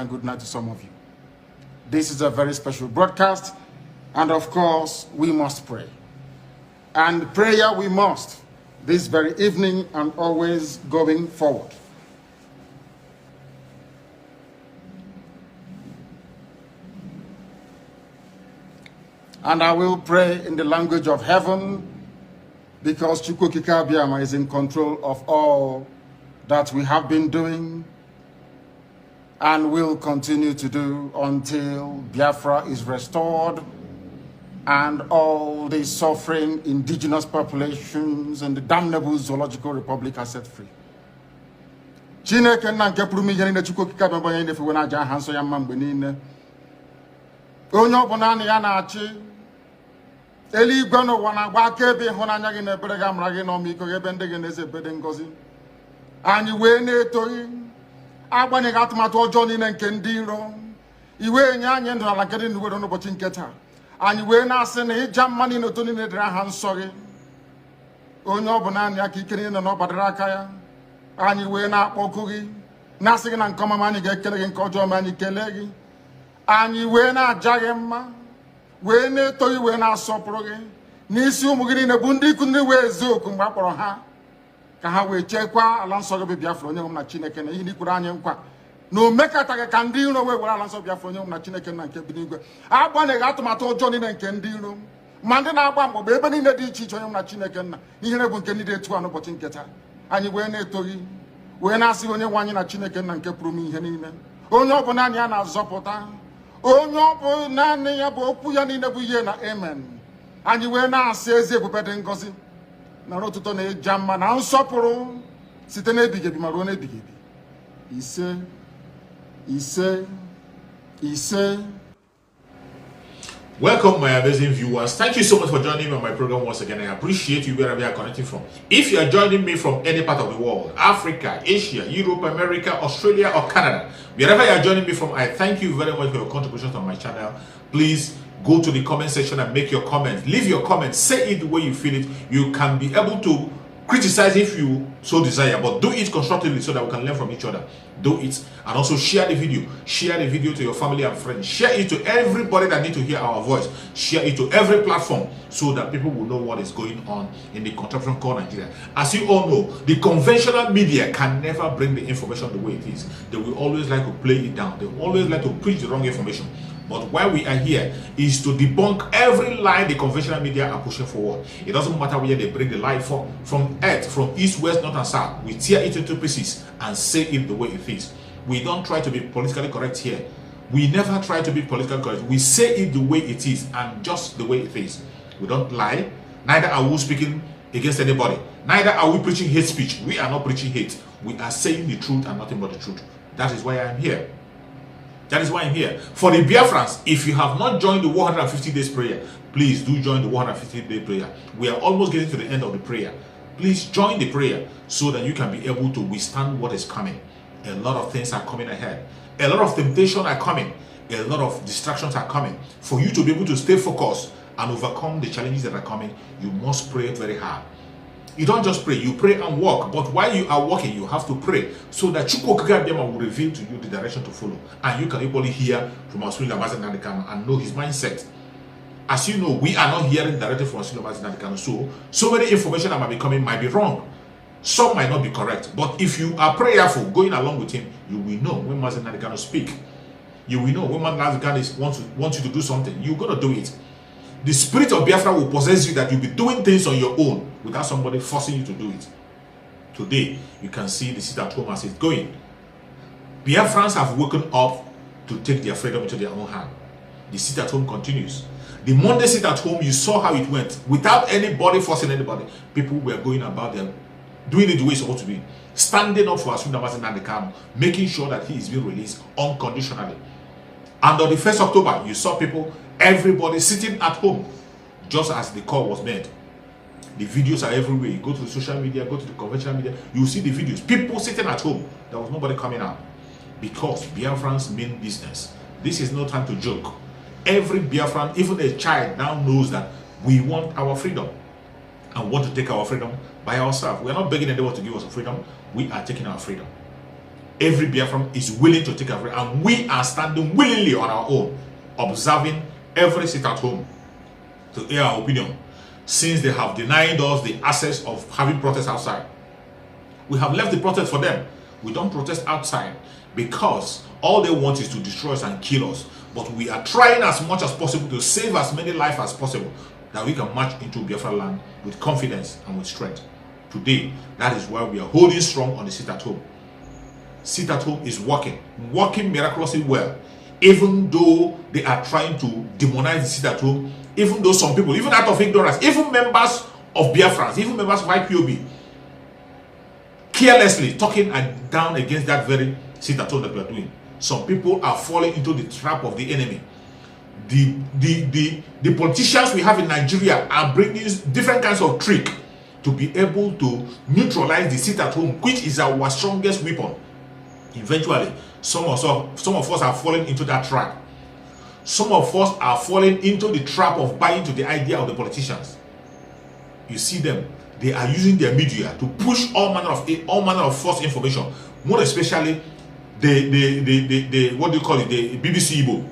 and good night to some of you. This is a very special broadcast, and of course, we must pray. And prayer we must, this very evening and always going forward. And I will pray in the language of heaven, because Chukwu Okike Abiama is in control of all that we have been doing and will continue to do until Biafra is restored and all the suffering indigenous populations and the damnable zoological republic are set free. Chineke nna nke pụrụ ihe niile Chukwu Okike Abiama onye na-efewe n'aja aha nsọ ya mma mgbe niile. Onye ọbụla na ya na-achị eluigwe n'ụwa na-agba akaebe ịhụnanya gị na ebere gị amara gị na ọmịiko gị ebe ndị gị na-eze ebede ngọzi. Anyị wee na-etoghị agbanyeghị atụmatụ ọjọọ niile nke ndị iro iwe nye anyị ndụ n'ala nke dị n'uwere n'ụbọchị nke taa. Anyị wee na-asị na ịja mma niile otu niile dịrị aha nsọ gị. Onye ọ bụ naanị aka ike niile na ọ gbadara aka ya. Anyị wee na-akpọku gị na-asị gị na nke ọma anyị ga-ekele gị, nke ọjọọ ma anyị kelee gị. Anyị wee na-aja gị mma, wee na-etoghị, wee na-asọpụrụ gị n'isi ụmụ gị niile bụ ndị ikwu ndị wee ezi oku mgbe a kpọrọ ha ka ha wee chekwaa ala nsọ gị bụ Biafra onye nwe m na Chineke na ihe n'ikwuru anyị nkwa na o mekataghị ka ndị iro wee were ala nsọ Biafra onye nwe m na Chineke na nke bi n'igwe. Agbanyeghị atụmatụ ọjọọ niile nke ndị iro ma ndị na-agba mgbagba ebe niile dị iche iche onye nwe m na Chineke nna ihere bụ nke ndị dị etu a n'ụbọchị nke taa. Anyị wee na-etoghị, wee na-asị onye nwe anyị na Chineke nna nke pụrụ m ihe niile, onye ọ bụ naanị ya na-azọpụta, onye ọ bụ naanị ya bụ okwu ya niile bụ ihe na amen. Anyị wee na-asị ezi ebube dị ngọzi na ọtụtụ na ịja mma na nsọpụrụ site n'ebighị ebi ma ruo n'ebighị ebi. Ise ise ise. Welcome, my amazing viewers. Thank you so much for joining me on my program once again. I appreciate you wherever you are connecting from. If you are joining me from any part of the world, Africa, Asia, Europe, America, Australia, or Canada, wherever you are joining me from, I thank you very much for your contributions on my channel. Please go to the comment section and make your comments. Leave your comments. Say it the way you feel it. You can be able to criticize if you so desire, but do it constructively so that we can learn from each other. Do it, and also share the video. Share the video to your family and friends. Share it to everybody that need to hear our voice. Share it to every platform so that people will know what is going on in the contraption called Nigeria. As you all know, the conventional media can never bring the information the way it is. They will always like to play it down. They always like to preach the wrong information. But why we are here is to debunk every lie the conventional media are pushing forward. It doesn't matter where they bring the lie from earth, from east, west, north, and south. We tear it into pieces and say it the way it is. We don't try to be politically correct here. We never try to be politically correct. We say it the way it is and just the way it is. We don't lie. Neither are we speaking against anybody. Neither are we preaching hate speech. We are not preaching hate. We are saying the truth and nothing but the truth. That is why I am here. That is why I'm here. For the Biafrans, if you have not joined the 150 days prayer, please do join the 150 day prayer. We are almost getting to the end of the prayer. Please join the prayer so that you can be able to withstand what is coming. A lot of things are coming ahead. A lot of temptation are coming. A lot of distractions are coming. For you to be able to stay focused and overcome the challenges that are coming, you must pray very hard. You don't just pray, you pray and walk. But while you are walking, you have to pray so that Chukwu Okike Abiama will reveal to you the direction to follow. And you can equally hear from our spiritual advisor Nandekano and know his mindset. As you know, we are not hearing directly from our spiritual advisor Nandekano. So many information that might be coming might be wrong. Some might not be correct. But if you are prayerful, going along with him, you will know when Master Nandekano speak. You will know when Master Nandekano wants you to do something. You're going to do it. The spirit of Biafra will possess you that you'll be doing things on your own without somebody forcing you to do it. Today, you can see the sit at home as it's going. Biafrans have woken up to take their freedom into their own hand. The sit at home continues. The Monday sit at home, you saw how it went. Without anybody forcing anybody, people were going about them, doing it the way it's supposed to be. Standing up for Asunda Mazi Nandekano, making sure that he is being released unconditionally. And on the 1st October, you saw people, everybody sitting at home, just as the call was made. The videos are everywhere. You go to the social media, go to the conventional media, you see the videos. People sitting at home. There was nobody coming out. Because Biafrans mean business. This is no time to joke. Every Biafran, even a child, now knows that we want our freedom and want to take our freedom by ourselves. We are not begging anyone to give us freedom. We are taking our freedom. every Biafran is willing to take a break, and we are standing willingly on our own, observing every sit-at-home to air our opinion, since they have denied us the access of having protests outside. We have left the protest for them. We don't protest outside because all they want is to destroy us and kill us. But we are trying as much as possible to save as many lives as possible, that we can march into Biafra land with confidence and with strength. Today, that is why we are holding strong on the sit-at-home. Sit-at-home is working miraculously well, even though they are trying to demonize the sit-at-home, even though some people, even out of ignorance, even members of Biafrans, even members of IPOB, carelessly talking down against that very sit-at-home that we are doing. Some people are falling into the trap of the enemy. The politicians we have in Nigeria are bringing different kinds of trick to be able to neutralize the sit-at-home, which is our strongest weapon. Eventually, some of us are falling into that trap. Some of us are falling into the trap of buying to the idea of the politicians. You see them, they are using their media to push all manner of false information. More especially the what do you call it, the BBC Igbo.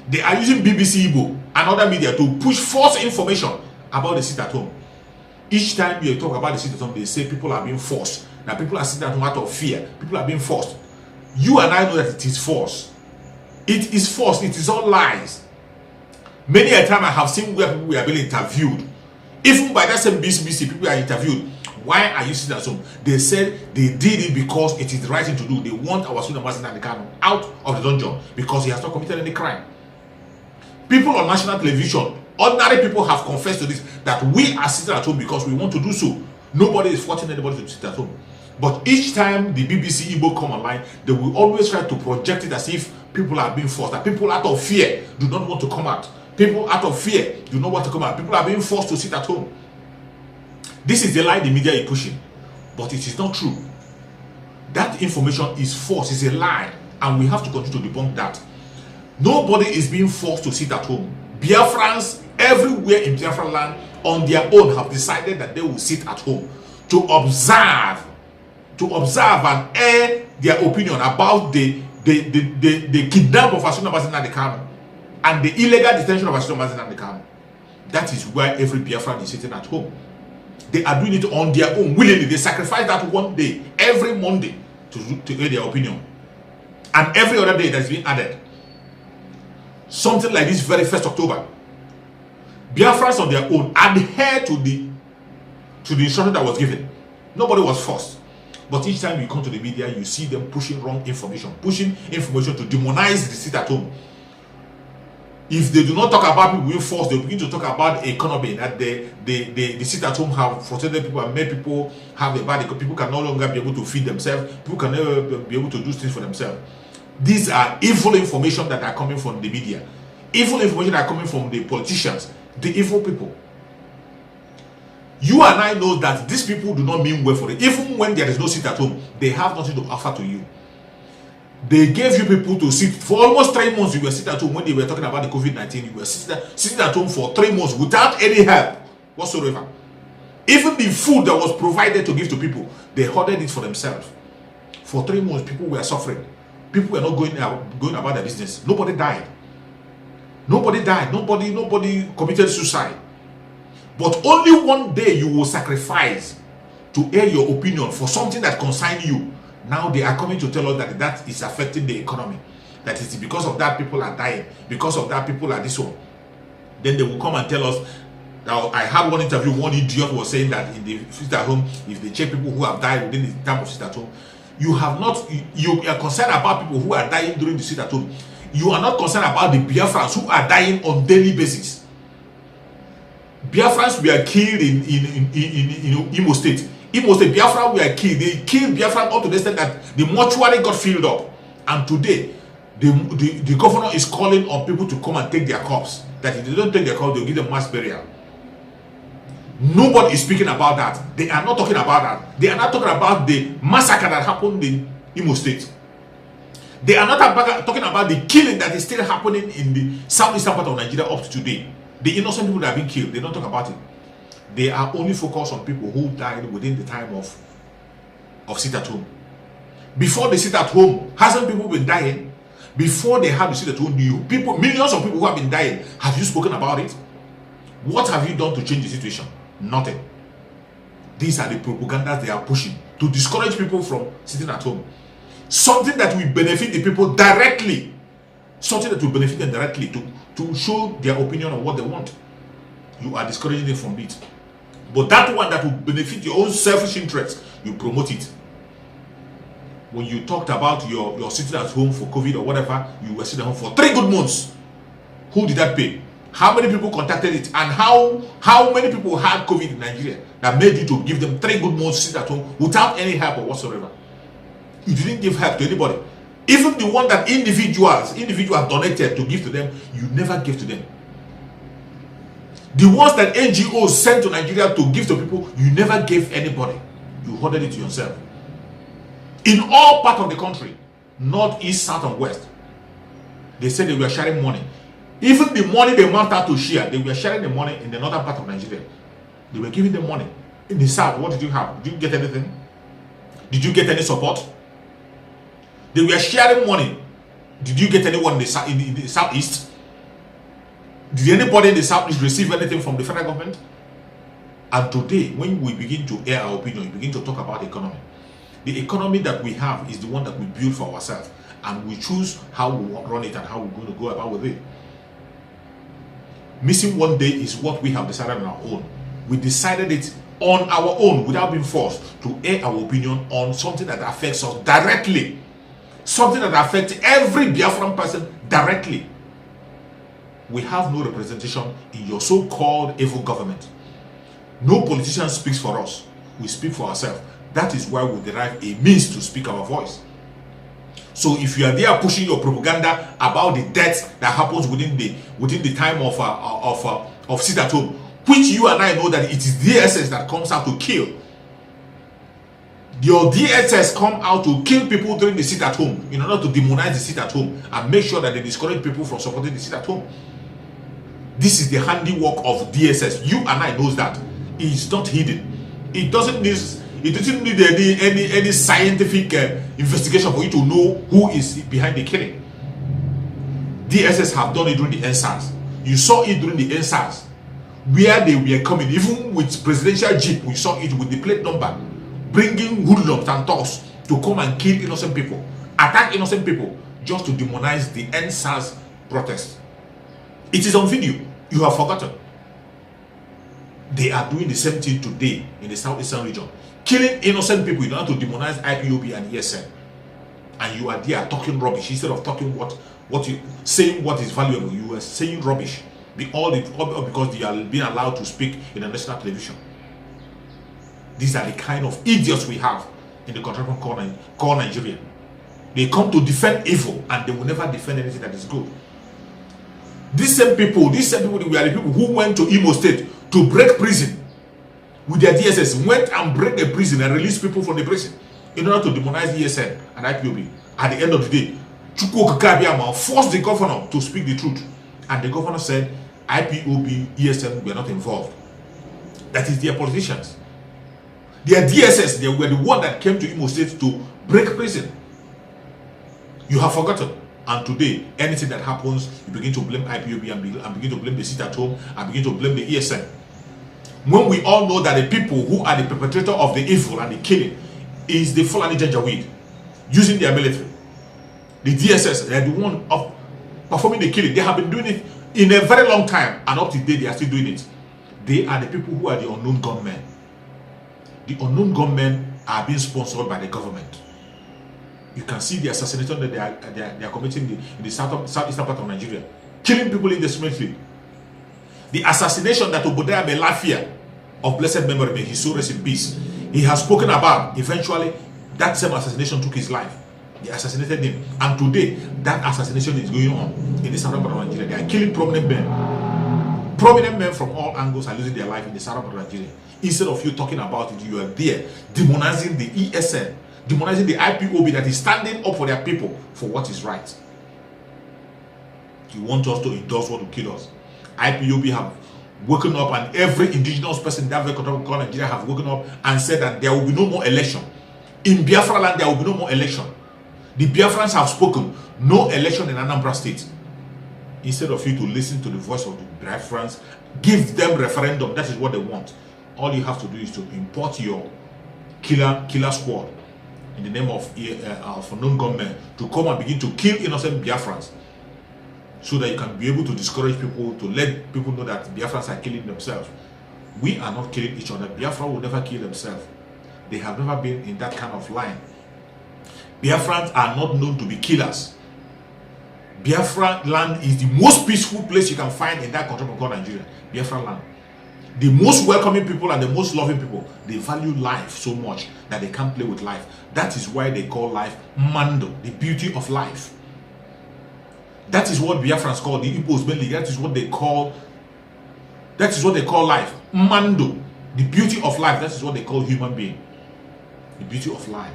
They are using BBC Igbo and other media to push false information about the sit-at-home. Each time you talk about the sit-at-home, they say people are being forced. That people are sitting at home out of fear. People are being forced. You and I know that it is false. It is false. It is all lies. Many a time I have seen where people were being interviewed. Even by that same BBC, people are interviewed. Why are you sitting at home? They said they did it because it is the right thing to do. They want our student Mazi Nnamdi Kanu out of the dungeon because he has not committed any crime. People on national television, ordinary people have confessed to this, that we are sitting at home because we want to do so. Nobody is forcing anybody to sit at home. But each time the BBC Igbo come online, they will always try to project it as if people are being forced, that people out of fear do not want to come out. People out of fear do not want to come out. People are being forced to sit at home. This is the lie the media is pushing, but it is not true. That information is false, it's a lie, and we have to continue to debunk that. Nobody is being forced to sit at home. Biafrans everywhere in Biafra land on their own have decided that they will sit at home to observe and air their opinion about the kidnap of Asuna Mazi Nnamdi Kanu and the illegal detention of Asuna Mazi Nnamdi Kanu. That is why every Biafran is sitting at home. They are doing it on their own willingly. They sacrifice that one day every Monday to air their opinion, and every other day that's been added. Something like this very 1st October, Biafrans on their own adhere to the instruction that was given. Nobody was forced. But each time you come to the media, you see them pushing wrong information, pushing information to demonize the sit at home. If they do not talk about people being forced, they begin to talk about economy, that the sit at home have frustrated people and made people have a bad. People can no longer be able to feed themselves. People can never be able to do things for themselves. These are evil information that are coming from the media. Evil information that are coming from the politicians, the evil people. You and I know that these people do not mean well for it. Even when there is no sit at home, they have nothing to offer to you. They gave you people to sit for almost 3 months. You were sitting at home when they were talking about the COVID-19. You were sitting at home for 3 months without any help whatsoever. Even the food that was provided to give to people, they hoarded it for themselves. For 3 months, people were suffering. People were not going about their business. Nobody died. Nobody died. Nobody committed suicide. But only one day you will sacrifice to air your opinion for something that concerns you. Now they are coming to tell us that is affecting the economy. That is because of that people are dying. Because of that people are this one. Then they will come and tell us. Now I had one interview, one idiot was saying that in the sit at home, if they check people who have died within the time of sit at home, you are concerned about people who are dying during the sit at home. You are not concerned about the Biafrans who are dying on daily basis. Biafrans were killed in Imo State. Imo State, Biafra were killed. They killed Biafra up to the extent that the mortuary got filled up. And today, the governor is calling on people to come and take their corpse. That if they don't take their corpse, they'll give them mass burial. Nobody is speaking about that. They are not talking about that. They are not talking about the massacre that happened in Imo State. They are not talking about the killing that is still happening in the southeastern part of Nigeria up to today. The innocent people that have been killed, they don't talk about it. They are only focused on people who died within the time of sit at home. Before they sit at home, hasn't people been dying? Before they have to sit at home, millions of people who have been dying, have you spoken about it? What have you done to change the situation? Nothing. These are the propagandas they are pushing to discourage people from sitting at home. Something that will benefit the people directly. Something that will benefit them directly to show their opinion on what they want. You are discouraging them from it. But that one that will benefit your own selfish interests, you promote it. When you talked about your sitting at home for COVID or whatever, you were sitting at home for 3 good months. Who did that pay? How many people contacted it? And how many people had COVID in Nigeria that made you to give them 3 good months to sit at home without any help or whatsoever? You didn't give help to anybody. Even the one that individuals donated to give to them, you never gave to them. The ones that NGOs sent to Nigeria to give to people, you never gave anybody. You hoarded it to yourself. In all parts of the country, north, east, south, and west, they said they were sharing money. Even the money they marked out to share, they were sharing the money in the northern part of Nigeria. They were giving them money. In the south, what did you have? Did you get anything? Did you get any support? They were sharing money. Did you get anyone in the southeast? Did anybody in the southeast receive anything from the federal government? And today, when we begin to air our opinion, we begin to talk about the economy. The economy that we have is the one that we build for ourselves, and we choose how we run it and how we're going to go about with it. Missing one day is what we have decided on our own. We decided it on our own without being forced to air our opinion on something that affects us directly. Something that affects every Biafran person directly. We have no representation in your so-called evil government. No politician speaks for us. We speak for ourselves. That is why we derive a means to speak our voice. So if you are there pushing your propaganda about the death that happens within the time of sit at home, which you and I know that it is DSS that comes out to kill. Your DSS come out to kill people during the sit at home in order to demonize the sit at home and make sure that they discourage people from supporting the sit at home. This is the handiwork of DSS. You and I knows that. It's not hidden. It doesn't need any scientific investigation for you to know who is behind the killing. DSS have done it during the NSAS. You saw it during the NSAS, where they were coming, even with presidential jeep. We saw it with the plate number, bringing hoodlums and thugs to come and kill innocent people, attack innocent people, just to demonize the NSAS protest. It is on video. You have forgotten. They are doing the same thing today in the southeastern region, killing innocent people in order to demonize IPOB and ESN. And you are there talking rubbish instead of talking saying what is valuable. You are saying rubbish all because they are being allowed to speak in the national television. These are the kind of idiots we have in the country called Nigeria. They come to defend evil and they will never defend anything that is good. These same people were the people who went to Imo State to break prison with their DSS, went and break the prison and released people from the prison in order to demonize ESN and IPOB. At the end of the day, Chukwu Okike Abiama forced the governor to speak the truth, and the governor said IPOB, ESN were not involved. That is their politicians. Their DSS, they were the one that came to Imo State to break prison. You have forgotten. And today, anything that happens, you begin to blame IPOB and begin to blame the sit at home and begin to blame the ESN. When we all know that the people who are the perpetrator of the evil and the killing is the Fulani Janjaweed using their military. The DSS, they are the one of performing the killing. They have been doing it in a very long time, and up to date they are still doing it. They are the people who are the unknown gunmen. The unknown gunmen are being sponsored by the government. You can see the assassination that they are committing in the southeastern part of Nigeria, killing people indiscriminately. The assassination that Obadiah Melafia of blessed memory, may his soul rest in peace, he has spoken about. Eventually, that same assassination took his life. They assassinated him, and today that assassination is going on in the southern part of Nigeria. They are killing prominent men. Prominent men from all angles are losing their life in the southern part of Nigeria. Instead of you talking about it, you are there demonizing the ESN, demonizing the IPOB that is standing up for their people for what is right. You want us to endorse what will kill us. IPOB have woken up, and every indigenous person in that very country called Nigeria have woken up and said that there will be no more election. In Biafra land, there will be no more election. The Biafrans have spoken. No election in Anambra State. Instead of you to listen to the voice of the Biafrans, give them referendum. That is what they want. All you have to do is to import your killer squad in the name of known gunmen to come and begin to kill innocent Biafrans, so that you can be able to discourage people, to let people know that Biafrans are killing themselves. We are not killing each other. Biafra will never kill themselves. They have never been in that kind of line. Biafrans are not known to be killers. Biafra land is the most peaceful place you can find in that country called Nigeria. Biafra land. The most welcoming people and the most loving people. They value life so much that they can't play with life. That is why they call life Mando, the beauty of life. That is what Biafrans call, the Igbos mainly, that is what they call life. Mando, the beauty of life. That is what they call human being. The beauty of life.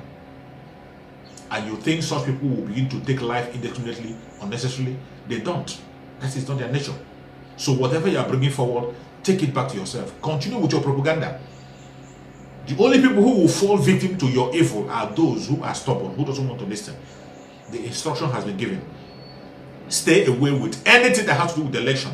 And you think such people will begin to take life indiscriminately, unnecessarily? They don't. That is not their nature. So whatever you are bringing forward, take it back to yourself. Continue with your propaganda. The only people who will fall victim to your evil are those who are stubborn, who doesn't want to listen. The instruction has been given. Stay away with anything that has to do with the election.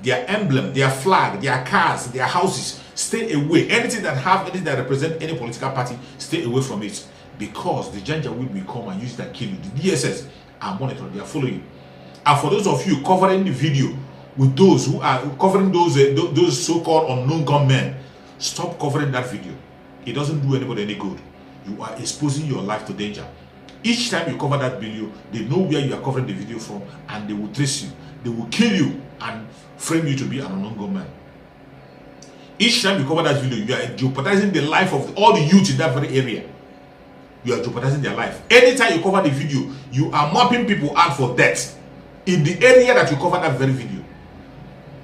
Their emblem, their flag, their cars, their houses. Stay away. Anything that represent any political party, stay away from it. Because the Janjaweed will come and use that kill you. The DSS are monitoring, they are following you. And for those of you covering the video with those who are covering those so-called unknown gunmen, stop covering that video. It doesn't do anybody any good. You are exposing your life to danger. Each time you cover that video, they know where you are covering the video from, and they will trace you. They will kill you and frame you to be an unknown gunman. Each time you cover that video, you are jeopardizing the life of all the youth in that very area. You are jeopardizing their life. Anytime you cover the video, you are mopping people out for death in the area that you cover that very video.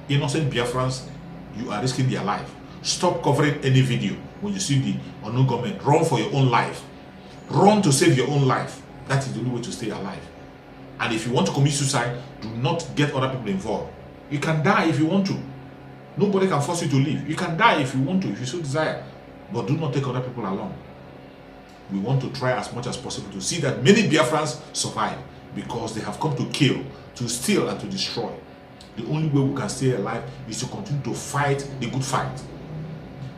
Innocent Biafrans, you are risking their life. Stop covering any video. When you see the unknown government, run for your own life. Run to save your own life. That is the only way to stay alive. And if you want to commit suicide, do not get other people involved. You can die if you want to. Nobody can force you to live. You can die if you want to, if you so desire. But do not take other people along. We want to try as much as possible to see that many Biafrans survive, because they have come to kill, to steal, and to destroy. The only way we can stay alive is to continue to fight the good fight.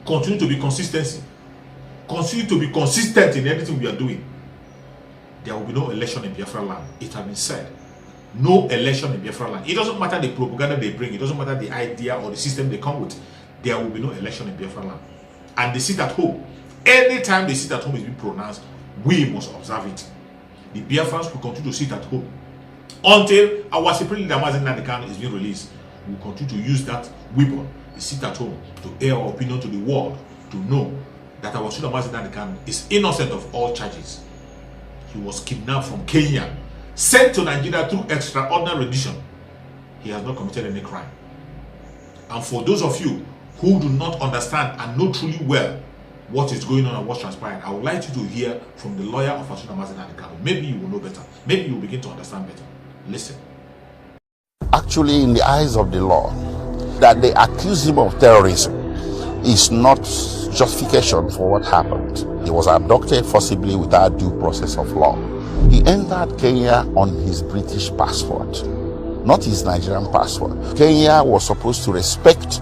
Continue to be consistency. Continue to be consistent in everything we are doing. There will be no election in Biafra land. It has been said. No election in Biafra land. It doesn't matter the propaganda they bring. It doesn't matter the idea or the system they come with. There will be no election in Biafra land. And they sit at home. Anytime they sit at home is being pronounced, we must observe it. The Biafrans will continue to sit at home until our Supreme Leader Mazi Nnamdi Kanu is being released. We will continue to use that weapon. We sit at home to air our opinion to the world, to know that our Supreme Leader Mazi Nnamdi Kanu is innocent of all charges. He was kidnapped from Kenya, sent to Nigeria through extraordinary rendition. He has not committed any crime. And for those of you who do not understand and know truly well what is going on and what's transpired, I would like you to hear from the lawyer of Asuna Mazi Nnamdi Kanu. Maybe you will know better. Maybe you will begin to understand better. Listen. Actually, in the eyes of the law, that they accuse him of terrorism is not justification for what happened. He was abducted forcibly without due process of law. He entered Kenya on his British passport, not his Nigerian passport. Kenya was supposed to respect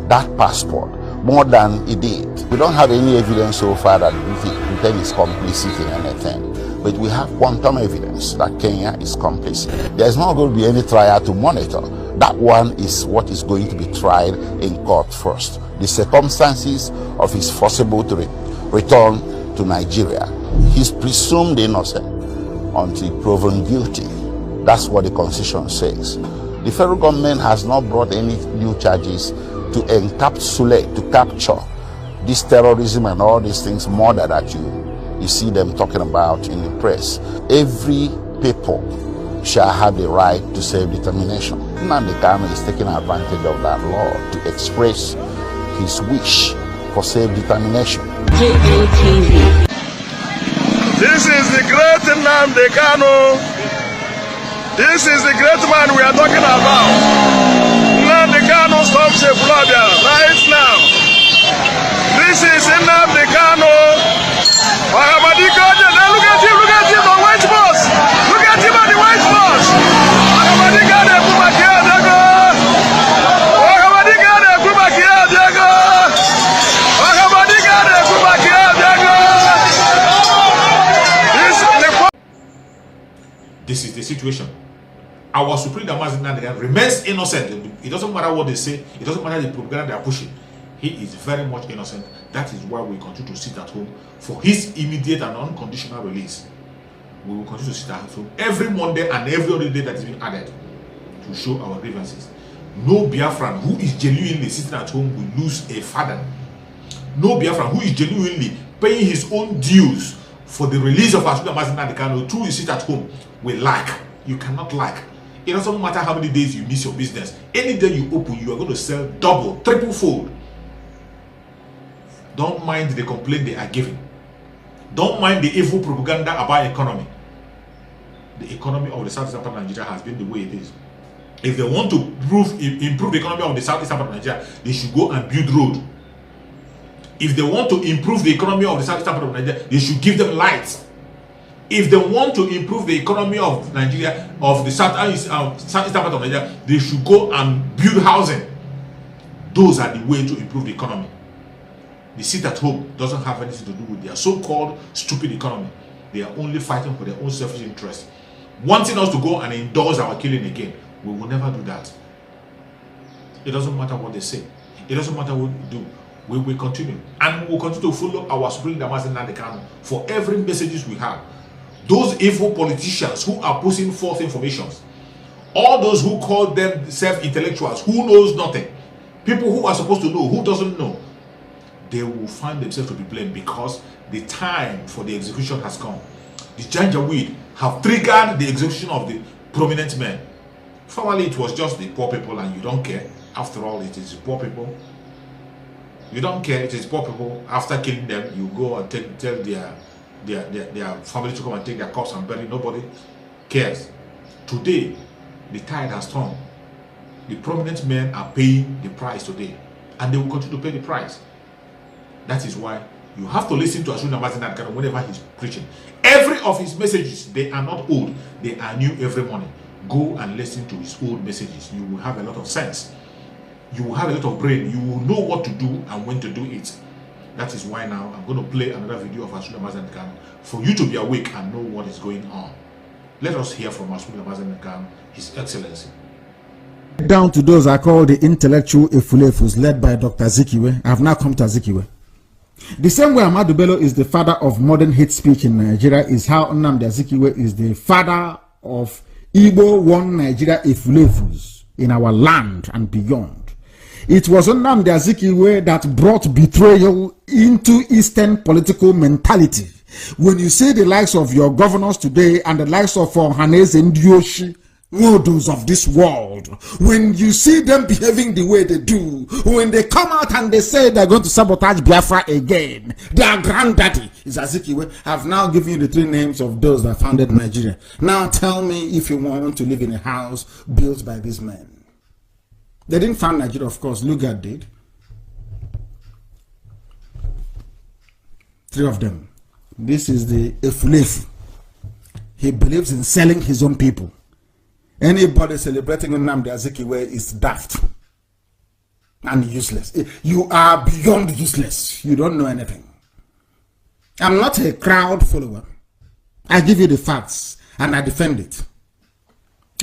that passport more than it did. We don't have any evidence so far that Britain is complicit in anything, but we have quantum evidence that Kenya is complicit. There's not going to be any trial to monitor. That one is what is going to be tried in court first. The circumstances of his forcible return to Nigeria. He's presumed innocent until proven guilty. That's what the Constitution says. The federal government has not brought any new charges to encapsulate, to capture this terrorism and all these things, murder that you see them talking about in the press. Every people shall have the right to self-determination. Nnamdi Kanu is taking advantage of that law to express his wish for self-determination. This is the great Nnamdi Kanu. This is the great man we are talking about. Nnamdi Kanu stops a Florida right now. This is Nnamdi Kanu. this is the situation. Our Supreme Damazi Nnamdi Kanu remains innocent. It doesn't matter what they say. It doesn't matter the propaganda they are pushing. He is very much innocent. That is why we continue to sit at home for his immediate and unconditional release. We will continue to sit at home every Monday and every other day that is being added to show our grievances. No Biafran who is genuinely sitting at home will lose a father. No Biafran who is genuinely paying his own dues for the release of Asuka Mazi Nnamdi Kanu through his sit at home will lack. You cannot lack. It doesn't matter how many days you miss your business. Any day you open, you are going to sell double, triple fold. Don't mind the complaint they are giving. Don't mind the evil propaganda about economy. The economy of the southeastern part of Nigeria has been the way it is. If they want to improve the economy of the southeastern part of Nigeria, they should go and build road. If they want to improve the economy of the southeastern part of Nigeria, they should give them lights. If they want to improve the economy of Nigeria, of the southeastern part of Nigeria, they should go and build housing. Those are the way to improve the economy. The sit at home doesn't have anything to do with their so-called stupid economy. They are only fighting for their own selfish interest. Wanting us to go and endorse our killing again. We will never do that. It doesn't matter what they say. It doesn't matter what we do. We will continue. And we will continue to follow our Supreme Damazi Nnamdi Kanu for every messages we have. Those evil politicians who are pushing false informations. All those who call themselves intellectuals, who knows nothing. People who are supposed to know, who doesn't know. They will find themselves to be blamed because the time for the execution has come. The Janjaweed have triggered the execution of the prominent men. Formerly, it was just the poor people and you don't care. After all, it is the poor people. You don't care, it is poor people. After killing them, you go and tell their family to come and take their corpse and bury. Nobody cares. Today, the tide has turned. The prominent men are paying the price today. And they will continue to pay the price. That is why you have to listen to Asuka Mazi Nnamdi Kanu whenever he's preaching. Every of his messages, they are not old. They are new every morning. Go and listen to his old messages. You will have a lot of sense. You will have a lot of brain. You will know what to do and when to do it. That is why now I'm going to play another video of Asuka Mazi Nnamdi Kanu for you to be awake and know what is going on. Let us hear from Asuka Mazi Nnamdi Kanu, His Excellency. Down to those I call the intellectual Efulefus, led by Dr. Azikiwe. I have now come to Azikiwe. The same way Ahmadu Bello is the father of modern hate speech in Nigeria is how Nnamdi Azikiwe is the father of Igbo One Nigeria Efulefus in our land and beyond. It was Nnamdi Azikiwe that brought betrayal into Eastern political mentality. When you see the likes of your governors today and the likes of Ohanaeze Ndigbo, those of this world, when you see them behaving the way they do, when they come out and they say they're going to sabotage Biafra again, their granddaddy is Azikiwe. I've now given you the three names of those that founded Nigeria. Now tell me if you want to live in a house built by these men. They didn't found Nigeria, of course. Lugard did. Three of them. This is the Efulefu. He believes in selling his own people. Anybody celebrating Nnamdi Azikiwe is daft and useless. You are beyond useless. You don't know anything. I'm not a crowd follower. I give you the facts and I defend it.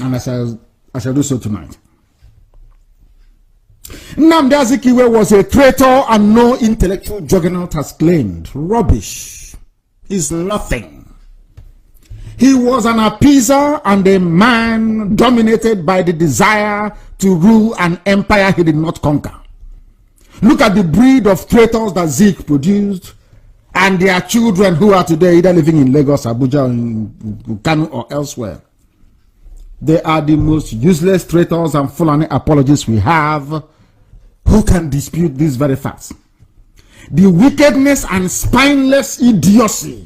And I shall do so tonight. Nnamdi Azikiwe was a traitor and no intellectual juggernaut has claimed. Rubbish. He's nothing. He was an appeaser and a man dominated by the desire to rule an empire he did not conquer. Look at the breed of traitors that Zeke produced and their children who are today either living in Lagos, Abuja, in Kano or elsewhere. They are the most useless traitors and Fulani apologists we have. Who can dispute these very facts? The wickedness and spineless idiocy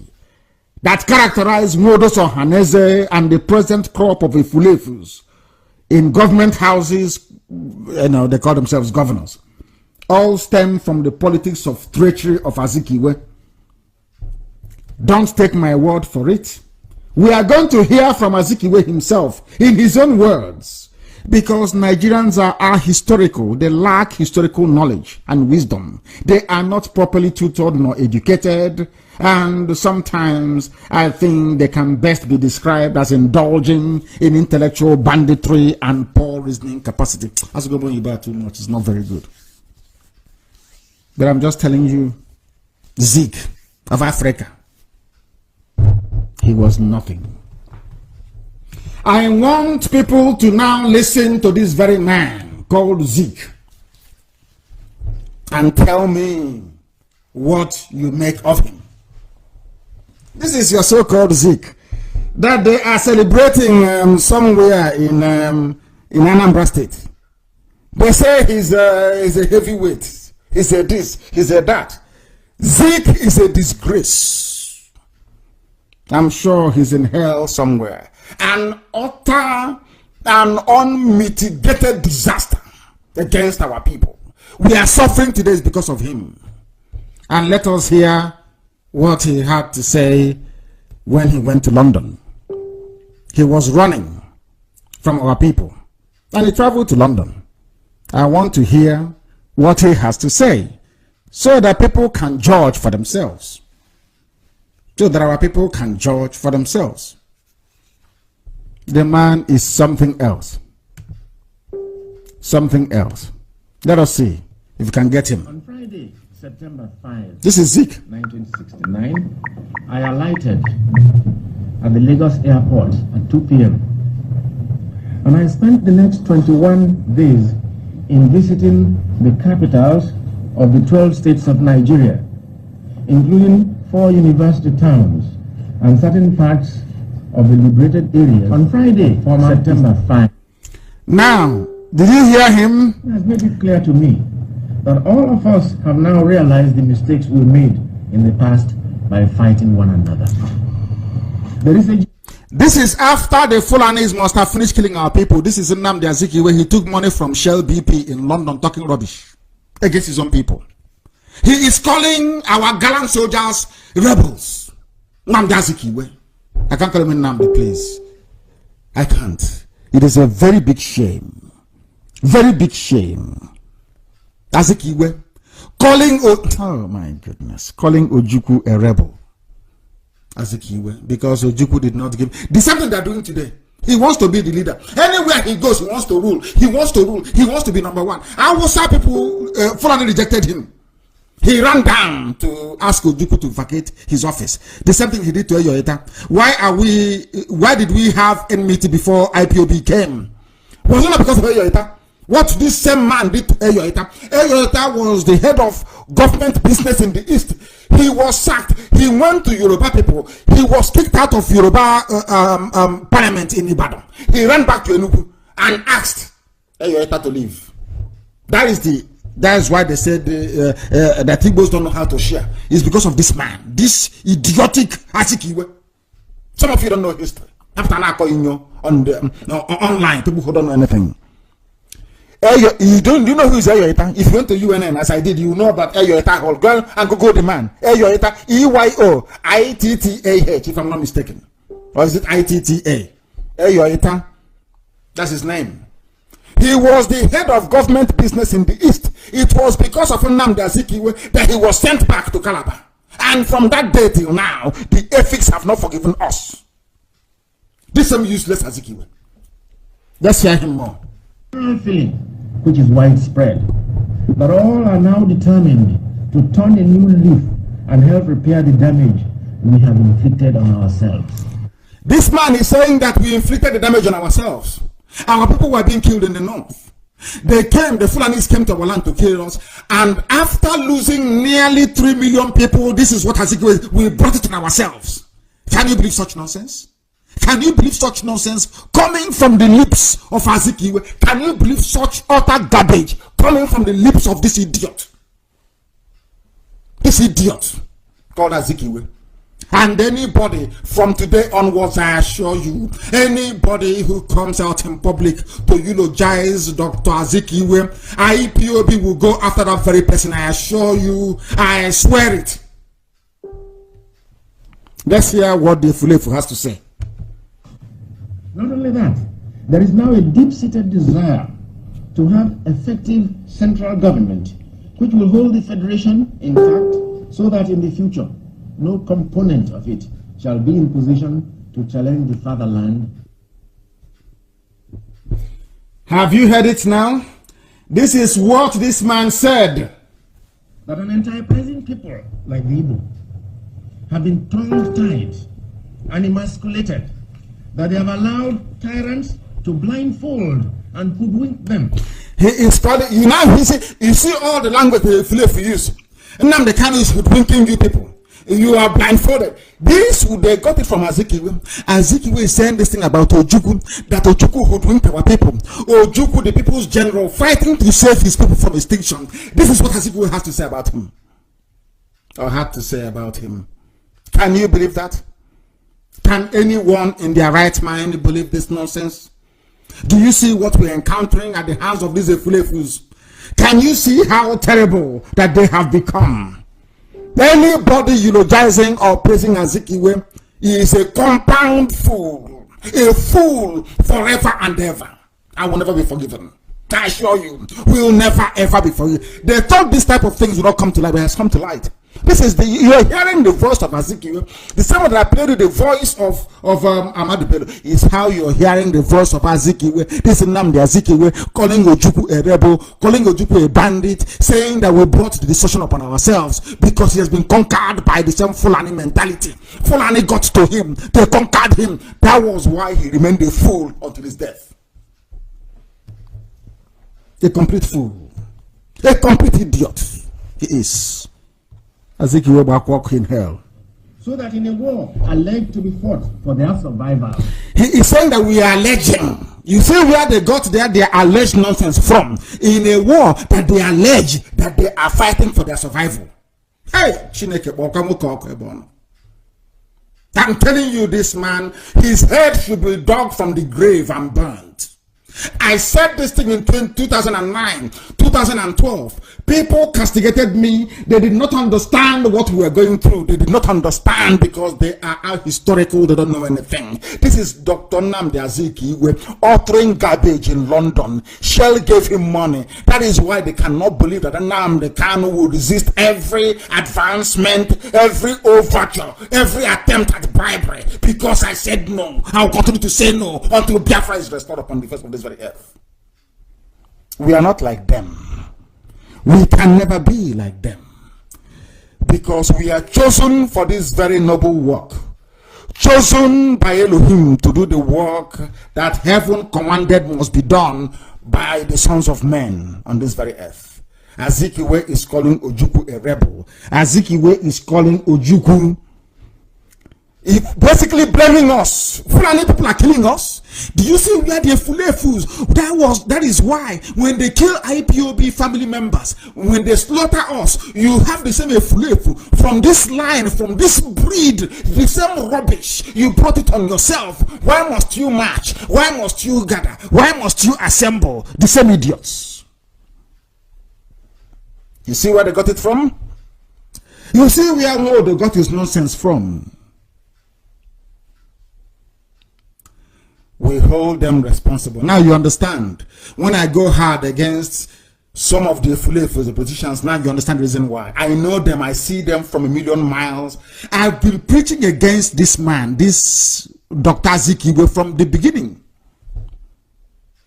that characterize Modos Ohanaeze and the present crop of Efulefus in government houses, they call themselves governors, all stem from the politics of treachery of Azikiwe. Don't take my word for it. We are going to hear from Azikiwe himself, in his own words, because Nigerians are historical. They lack historical knowledge and wisdom. They are not properly tutored nor educated, and sometimes I think they can best be described as indulging in intellectual banditry and poor reasoning capacity. As you go too much, it's not very good. But I'm just telling you, Zeke of Africa, he was nothing. I want people to now listen to this very man called Zeke and tell me what you make of him. This is your so-called Zeke that they are celebrating somewhere in Anambra State. They say he's a heavyweight. He's a this, he's a that. Zeke is a disgrace. I'm sure he's in hell somewhere. An utter and unmitigated disaster against our people. We are suffering today because of him. And let us hear what he had to say when he went to London. He was running from our people and he traveled to London. I want to hear what he has to say so that people can judge for themselves. So that our people can judge for themselves. The man is something else. Something else. Let us see if we can get him. On Friday, September 5, This is Zeke. 1969, I alighted at the Lagos airport at 2 p.m. and I spent the next 21 days in visiting the capitals of the 12 states of Nigeria, including 4 university towns and certain parts of the liberated areas. On Friday, September 5. Now, did you hear him? It has made it clear to me that all of us have now realized the mistakes we made in the past by fighting one another. There is a This is after the Fulanis must have finished killing our people. This is Nnamdi Azikiwe where he took money from Shell BP in London talking rubbish against his own people. He is calling our gallant soldiers rebels. Nnamdi Azikiwe. I can't call him Nnamdi, please. I can't. It is a very big shame. Very big shame. Azikiwe calling oh my goodness, calling Ojukwu a rebel. Azikiwe, because Ojukwu did not give the same thing they're doing today. He wants to be the leader. Anywhere he goes, he wants to rule. He wants to rule. He wants to be number one. Hausa people fully rejected him. He ran down to ask Ojukwu to vacate his office. The same thing he did to Eyoeta. Why did we have enmity before IPOB came? Was it not because of Eyoeta? What this same man did to Eyoeta? Eyoeta was the head of government business in the East. He was sacked. He went to Yoruba people. He was kicked out of Yoruba parliament in Ibadan. He ran back to Enugu and asked Eyoeta to leave. That is why they said that Igbos don't know how to share. It's because of this man, this idiotic Azikiwe. Some of you don't know history. After I call you on the online, people who don't know anything. You know who is Eyoeta? If you went to UNN as I did, you know about Eyoeta. Go and Google the man. Eyoeta, EYOITTAH, if I'm not mistaken. Or is it ITTA? Eyoeta. That's his name. He was the head of government business in the East. It was because of Nnamdi Azikiwe that he was sent back to Calabar. And from that day till now, the ethics have not forgiven us. This same useless Azikiwe. Let's hear him more. feeling which is widespread, but all are now determined to turn a new leaf and help repair the damage we have inflicted on ourselves. This man is saying that we inflicted the damage on ourselves. Our people were being killed in the north. The Fulanis came to our land to kill us, and after losing nearly 3 million people, this is what Azikiwe, we brought it on ourselves. Can you believe such nonsense? Can you believe such nonsense coming from the lips of Azikiwe? Can you believe such utter garbage coming from the lips of this idiot? This idiot called Azikiwe. And anybody from today onwards, I assure you, anybody who comes out in public to eulogize Dr. Azikiwe, IPOB will go after that very person. I assure you, I swear it. Let's hear what the Fulefu has to say. Not only that, There is now a deep-seated desire to have effective central government which will hold the federation intact so that in the future no component of it shall be in position to challenge the fatherland. Have you heard it now? This is what this man said. That an enterprising people like the Igbo have been tongue-tied and emasculated, that they have allowed tyrants to blindfold and hoodwink them. He is studying. You see all the language they use. Now the kind is hoodwinking you people. You are blindfolded. They got it from Azikiwe. Azikiwe is saying this thing about Ojukwu, that Ojukwu hoodwinked our people. Ojukwu, the people's general, fighting to save his people from extinction. This is what Azikiwe has to say about him. Or had to say about him. Can you believe that? Can anyone in their right mind believe this nonsense? Do you see what we're encountering at the hands of these Efulefus? Can you see how terrible that they have become? Anybody eulogizing or praising Azikiwe is a compound fool. A fool forever and ever. I will never be forgiven. I assure you, we will never ever be forgiven. They thought this type of things would not come to light, but it has come to light. This is you're hearing the voice of Azikiwe. The same way that I played with the voice of Ahmadu Bello is how you're hearing the voice of Azikiwe. This is Nnamdi Azikiwe calling Ojukwu a rebel, calling Ojukwu a bandit, saying that we brought the destruction upon ourselves because he has been conquered by the same Fulani mentality. Fulani got to him, they conquered him. That was why he remained a fool until his death. A complete fool, a complete idiot. He is. Azikiwe walk in hell. So that in a war alleged to be fought for their survival, he is saying that we are alleging. You see where they got their alleged nonsense from? In a war that they allege that they are fighting for their survival. Hey, I'm telling you, this man, his head should be dug from the grave and burnt. I said this thing in 2009, 2012. People castigated me. They did not understand what we were going through. They did not understand because they are ahistorical. They don't know anything. This is Dr. Nnamdi Azikiwe uttering garbage in London. Shell gave him money. That is why they cannot believe that Nnamdi Kanu will resist every advancement, every overture, every attempt at bribery. Because I said no. I will continue to say no until Biafra is restored upon the face of this very earth. We are not like them. We can never be like them, because we are chosen for this very noble work, chosen by Elohim to do the work that heaven commanded must be done by the sons of men on this very earth. Azikiwe is calling Ojukwu a rebel. Azikiwe is calling Ojukwu basically blaming us. Fulani people are killing us. Do you see where the Efulefus? That is why when they kill IPOB family members, when they slaughter us, you have the same Efulefu from this line, from this breed, the same rubbish. You brought it on yourself. Why must you march? Why must you gather? Why must you assemble? The same idiots. You see where they got it from? You see where they got his nonsense from. We hold them responsible. Now you understand. When I go hard against some of the Efulefus, the politicians, now you understand the reason why. I know them. I see them from a million miles. I've been preaching against this man, this Dr. Azikiwe, from the beginning.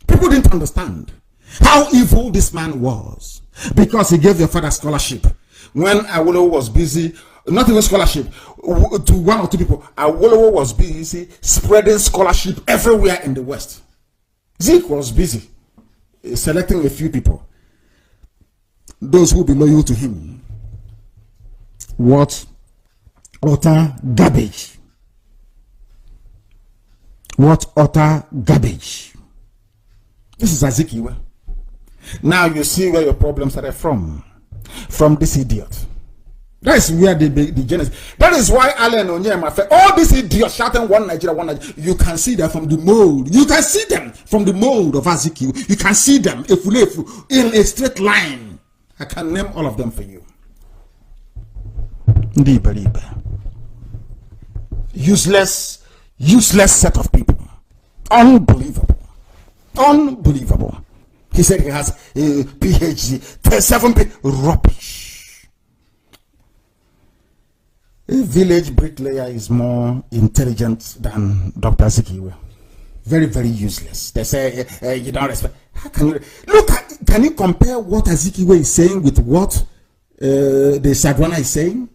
People didn't understand how evil this man was because he gave your father scholarship. When Awolowo was busy, not even scholarship, to one or two people, Awolowo was busy spreading scholarship everywhere in the West. Zeke was busy selecting a few people, those who will be loyal to him. What utter garbage. What utter garbage. This is Azikiwe. Now you see where your problems started from this idiot. That is where the genesis. That is why Allen Onyema, all these idiots shouting one Nigeria, you can see them from the mold. You can see them from the mold of Azikiwe. You can see them Efulefu in a straight line. I can name all of them for you. Useless set of people. Unbelievable. Unbelievable. He said he has a PhD, 37 rubbish. A village bricklayer is more intelligent than Dr. Azikiwe. Very, very useless. They say you don't respect. How can you look at, can you compare what Azikiwe is saying with what the Sadwana is saying?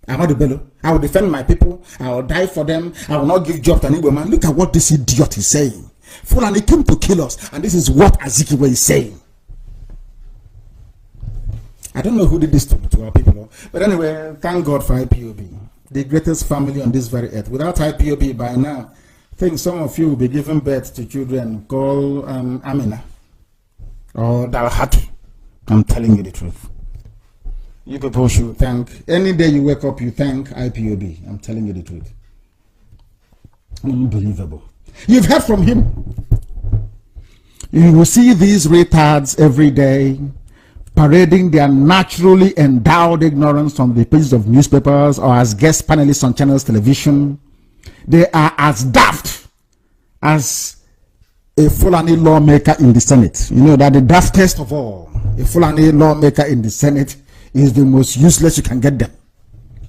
Ahmadu Bello, I will defend my people, I will die for them, I will not give job to any woman. Look at what this idiot is saying. Fulani came to kill us, and this is what Azikiwe is saying. I don't know who did this to our people, but anyway, thank God for IPOB, the greatest family on this very earth. Without IPOB by now, I think some of you will be giving birth to children called Amina or Dalhatu. I'm telling you the truth. You people should thank, any day you wake up, you thank IPOB. I'm telling you the truth. Unbelievable. You've heard from him. You will see these retards every day parading their naturally endowed ignorance on the pages of newspapers or as guest panelists on channels television. They are as daft as a Fulani lawmaker in the Senate. You know that the daftest of all, a Fulani lawmaker in the Senate, is the most useless you can get them.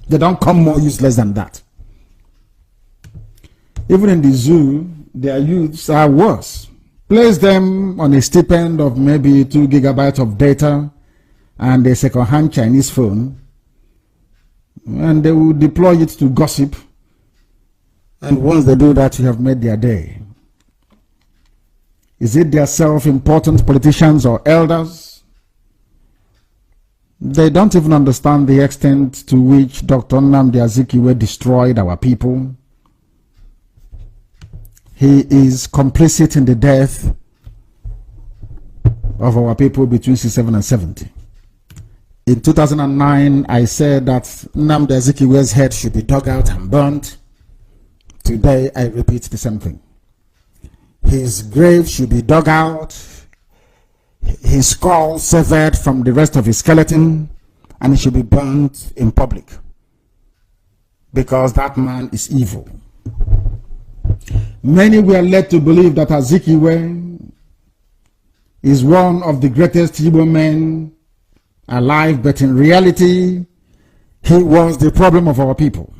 They don't come more useless than that. Even in the zoo, their youths are worse. Place them on a stipend of maybe 2 gigabytes of data and a second-hand Chinese phone, and they will deploy it to gossip. And once they do that, you have made their day. Is it their self-important politicians or elders? They don't even understand the extent to which Dr. Nnamdi Azikiwe destroyed our people. He is complicit in the death of our people between 67 and 70. In 2009, I said that Nnamdi Azikiwe's head should be dug out and burnt. Today, I repeat the same thing. His grave should be dug out, his skull severed from the rest of his skeleton, and it should be burnt in public. Because that man is evil. Many were led to believe that Azikiwe is one of the greatest Igbo men alive, but in reality, he was the problem of our people.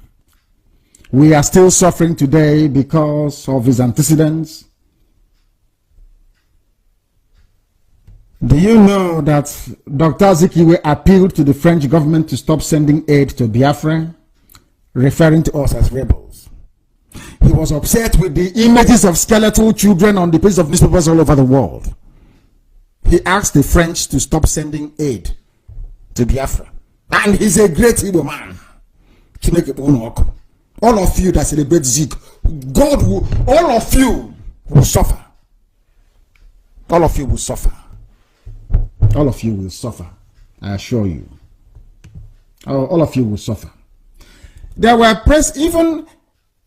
We are still suffering today because of his antecedents. Do you know that Dr. Azikiwe appealed to the French government to stop sending aid to Biafra, referring to us as rebels? He was upset with the images of skeletal children on the pages of newspapers all over the world. He asked the French to stop sending aid to Biafra. And he's a great Igbo man. All of you that celebrate Zeke, God will, all of you will suffer. All of you will suffer. All of you will suffer. I assure you. All of you will suffer. There were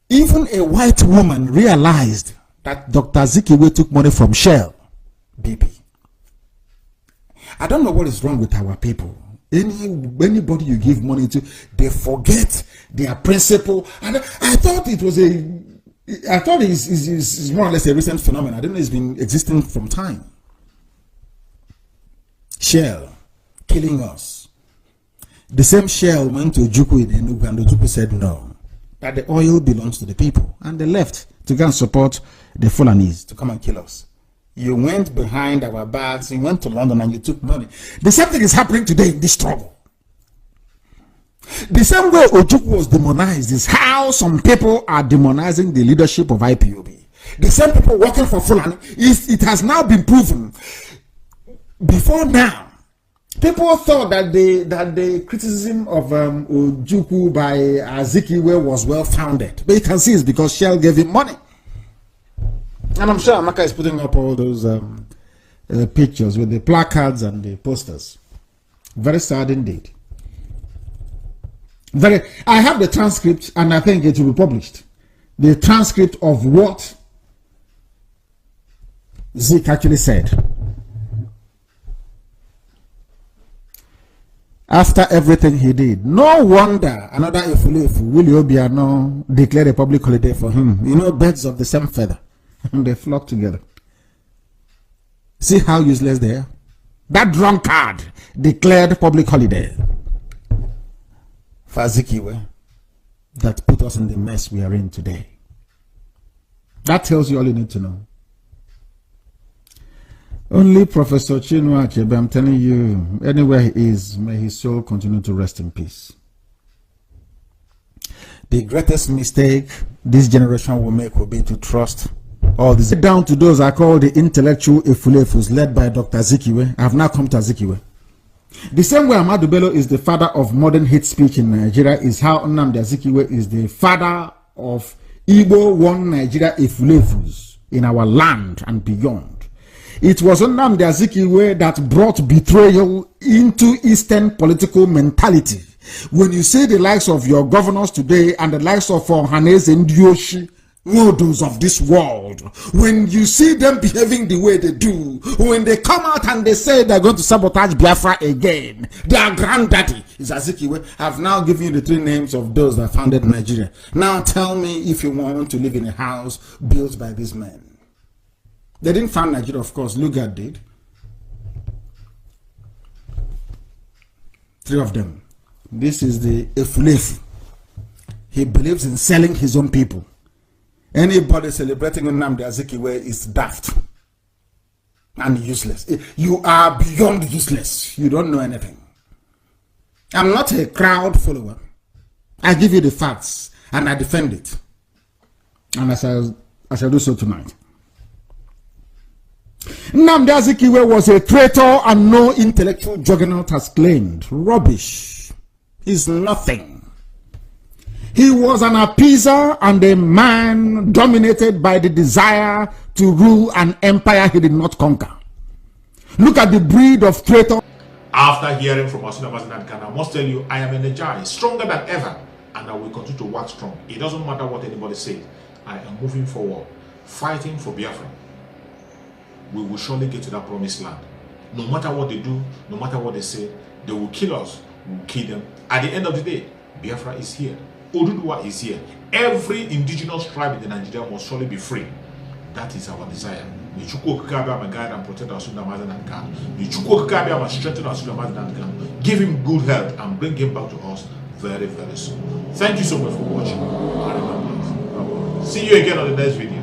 even a white woman realized that Dr. Azikiwe took money from Shell BP. I don't know what is wrong with our people. Anybody you give money to, they forget their principle. And I thought it was it's more or less a recent phenomenon. I don't know, it's been existing from time. Shell killing us. The same Shell went to Ojukwu in Enugu, and Ojukwu said no, that the oil belongs to the people, and they left to go and support the Fulanis to come and kill us. You went behind our backs, you went to London and you took money. The same thing is happening today in this struggle. The same way Ojukwu was demonized is how some people are demonizing the leadership of IPOB. The same people working for Fulani, it has now been proven. Before now, people thought that the criticism of Ojukwu by Azikiwe was well founded. But you can see it's because Shell gave him money. And I'm sure Amaka is putting up all those pictures with the placards and the posters. Very sad indeed. I have the transcript, and I think it will be published. The transcript of what Zeke actually said. After everything he did, no wonder another Ifulefu, Willie Obiano, declared a public holiday for him. You know, birds of the same feather. And they flock together. See how useless they are? That drunkard declared public holiday for Azikiwe that put us in the mess we are in today. That tells you all you need to know. Only Professor Chinua Achebe, I'm telling you, anywhere he is, may his soul continue to rest in peace. The greatest mistake this generation will make will be to trust all this. Down to those I call the intellectual Efulefus, led by Dr. Azikiwe. I have now come to Azikiwe. The same way Ahmadu Bello is the father of modern hate speech in Nigeria is how Nnamdi Azikiwe is the father of Igbo One Nigeria Efulefus in our land and beyond. It was Nnamdi Azikiwe that brought betrayal into Eastern political mentality. When you see the likes of your governors today and the likes of Ohanaeze Ndighi, worlds of this world, when you see them behaving the way they do, when they come out and they say they're going to sabotage Biafra again, their granddaddy is Azikiwe. I've now given you the 3 names of those that founded Nigeria. Now tell me if you want to live in a house built by these men. They didn't found Nigeria, of course. Lugard did. 3 of them. This is the Efulefu. He believes in selling his own people. Anybody celebrating Nnamdi Azikiwe is daft and useless. You are beyond useless. You don't know anything. I'm not a crowd follower. I give you the facts and I defend it. And I shall do so tonight. Nnamdi Azikiwe was a traitor and no intellectual juggernaut has claimed. Rubbish. He's nothing. He was an appeaser and a man dominated by the desire to rule an empire he did not conquer. Look at the breed of traitor. After hearing from Asuna Mazinat, I must tell you, I am energized, stronger than ever, and I will continue to work strong. It doesn't matter what anybody says. I am moving forward, fighting for Biafra. We will surely get to that promised land. No matter what they do, no matter what they say, they will kill us, we will kill them. At the end of the day, Biafra is here. Oduduwa is here. Every indigenous tribe in the Nigeria must surely be free. That is our desire. May Chukwu Okike Abiama guide and protect our Sunda Mazen and God. May Chukwu Okike Abiama strengthen our Sunda Mazen and God. Give him good health and bring him back to us very, very soon. Thank you so much for watching. And remember, see you again on the next video.